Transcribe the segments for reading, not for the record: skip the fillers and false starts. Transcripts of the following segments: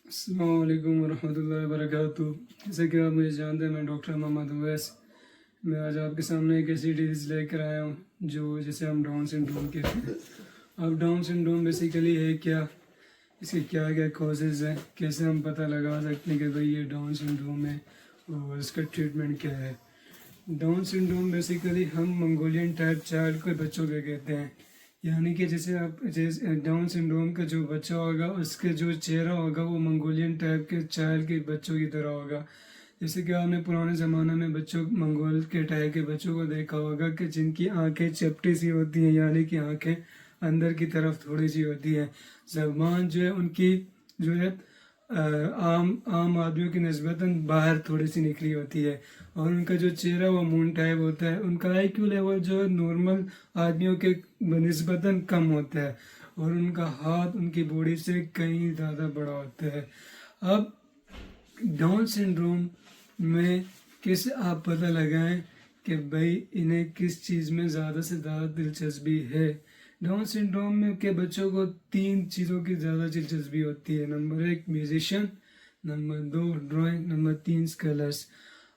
السلام علیکم ورحمۃ اللہ وبرکاتہ. جیسے کہ آپ مجھے جانتے ہیں، میں ڈاکٹر محمد اویس. میں آج آپ کے سامنے ایک ایسی ڈیزیز لے کر آیا ہوں جسے ہم ڈاؤن سنڈروم کہتے ہیں. اب ڈاؤن سنڈروم بیسیکلی ہے کیا، اس کے کیا کیا کازز ہیں، کیسے ہم پتہ لگا سکتے ہیں کہ بھئی یہ ڈاؤن سنڈروم ہے اور اس کا ٹریٹمنٹ کیا ہے. ڈاؤن سنڈروم بیسیکلی ہم منگولین ٹائپ چائلڈ کو بچوں کے کہتے ہیں. یعنی کہ جیسے ڈاؤن سنڈروم کا جو بچہ ہوگا، اس کے جو چہرہ ہوگا وہ منگولین ٹائپ کے چائلڈ کے بچوں کی طرح ہوگا. جیسے کہ آپ نے پرانے زمانے میں منگول کے ٹائپ کے بچوں کو دیکھا ہوگا کہ جن کی آنکھیں چپٹی سی ہوتی ہیں، یعنی کہ آنکھیں اندر کی طرف تھوڑی سی ہوتی ہیں. زبان جو ہے ان کی جو ہے عام آدمیوں کی نسبتاً باہر تھوڑی سی نکلی ہوتی ہے، اور ان کا جو چہرہ وہ مون ٹائپ ہوتا ہے. ان کا آئی کیو لیول جو ہے نارمل آدمیوں کے نسبتاً کم ہوتا ہے، اور ان کا ہاتھ ان کی باڈی سے کہیں زیادہ بڑا ہوتا ہے. اب ڈاؤن سنڈروم میں کیسے آپ پتہ لگائیں کہ بھائی انہیں کس چیز میں زیادہ سے زیادہ دلچسپی ہے. ڈاؤن سنڈروم میں کے بچوں کو 3 چیزوں کی زیادہ دلچسپی ہوتی ہے. Number 1 musician, number 2 drawing, number 3 اسکلرس.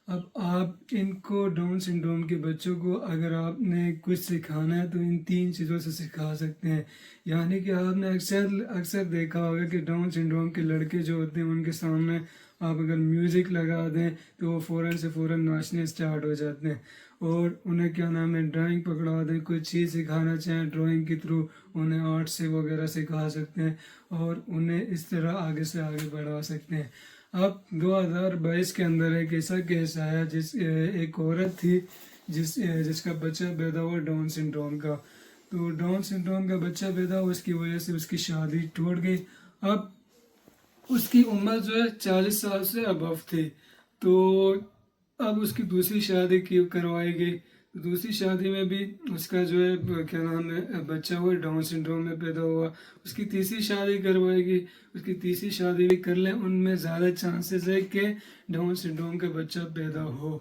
اب آپ ان کو ڈاؤن سنڈروم کے بچوں کو اگر آپ نے کچھ سکھانا ہے تو ان 3 چیزوں سے سکھا سکتے ہیں. یعنی کہ آپ نے اکثر دیکھا ہوگا کہ ڈاؤن سنڈروم کے لڑکے جو ہوتے ہیں ان کے سامنے آپ اگر میوزک لگا دیں تو وہ فوراً ناچنے اسٹارٹ ہو جاتے ہیں. اور انہیں کیا نام ہے ڈرائنگ پکڑا دیں، کوئی چیز سکھانا چاہیں ڈرائنگ کے تھرو انہیں آرٹ سے وغیرہ سکھا سکتے ہیں، اور انہیں اس طرح آگے سے آگے بڑھا سکتے ہیں. اب 2022 کے اندر ایک ایسا کیس آیا ایک عورت تھی جس کا بچہ پیدا ہوا ڈاؤن سنڈروم کا. تو ڈاؤن سنڈروم کا بچہ پیدا ہوا، اس کی وجہ سے اس کی شادی ٹوٹ گئی. اب اس کی عمر جو ہے 40 سال سے ابو تھی. تو اب اس کی دوسری شادی کروائی گئی. دوسری شادی میں بھی اس کا جو ہے کیا نام ہے بچہ ہوا ڈاؤن سنڈروم میں پیدا ہوا. اس کی تیسری شادی کروائی گئی. اس کی تیسری شادی بھی کر لیں، ان میں زیادہ چانسز ہے کہ ڈاؤن سنڈروم کا بچہ پیدا ہو.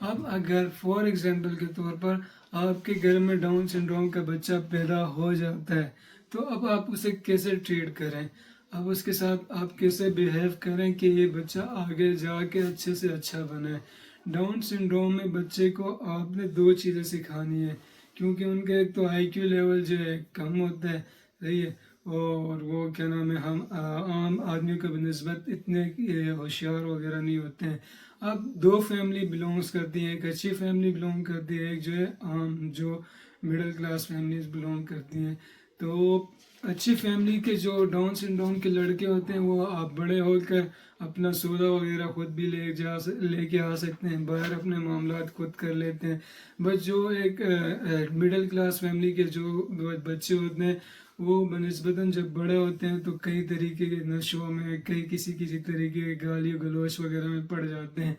اب اگر فار ایگزامپل کے طور پر آپ کے گھر میں ڈاؤن سنڈروم کا بچہ پیدا ہو جاتا ہے، تو اب آپ اسے کیسے ٹریٹ کریں، اب اس کے ساتھ آپ کیسے بیہیو کریں کہ یہ بچہ آگے جا کے اچھے سے اچھا بنے. ڈاؤن سنڈروم میں بچے کو آپ نے 2 چیزیں سکھانی ہے، کیونکہ ان کا ایک تو آئی کیو لیول جو ہے کم ہوتا ہے، صحیح ہے، اور وہ کیا نام ہے ہم عام آدمیوں کے بنسبت اتنے ہوشیار وغیرہ نہیں ہوتے ہیں. اب 2 فیملی بلونگس کرتی ہیں، ایک اچھی فیملی بلونگ کرتی ہے، ایک جو ہے عام جو مڈل کلاس فیملیز بلونگ کرتی ہیں. تو اچھی فیملی کے جو ڈاؤن سنڈروم کے لڑکے ہوتے ہیں وہ آپ بڑے ہو کر اپنا سودا وغیرہ خود بھی لے کے آ سکتے ہیں، باہر اپنے معاملات خود کر لیتے ہیں. بس جو ایک مڈل کلاس فیملی کے جو بچے ہوتے ہیں وہ بنسبتاً جب بڑے ہوتے ہیں تو کئی طریقے کے نشوں میں، کسی طریقے کے گالی گلوچ وغیرہ میں پڑ جاتے ہیں.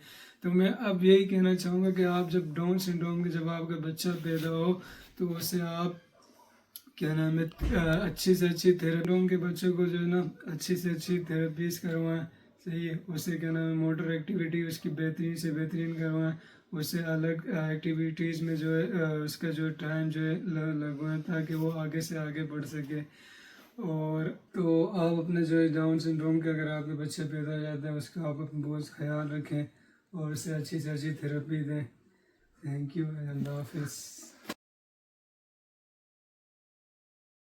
تو میں اب یہی کہنا چاہوں گا کہ آپ جب ڈاؤن سنڈروم کے جب آپ کا بچہ پیدا ہو تو اسے آپ کیا نام ہے اچھی سے اچھی تھراپی کے بچوں کو جو ہے نا اچھی سے اچھی تھراپیز کروائیں، صحیح ہے. اسے کیا نام ہے موٹر ایکٹیویٹی اس کی بہترین سے بہترین کروائیں، اسے الگ ایکٹیویٹیز میں جو ہے اس کا جو ٹائم جو ہے لگوائیں تاکہ وہ آگے سے آگے بڑھ سکے. اور تو آپ اپنے جو ہے ڈاؤن سنڈروم کے اگر آپ کے بچے پیدا ہو جاتا ہے اس کا آپ اپنا بہت خیال رکھیں اور اسے اچھی سے اچھی تھراپی دیں. تھینک یو، اللہ حافظ.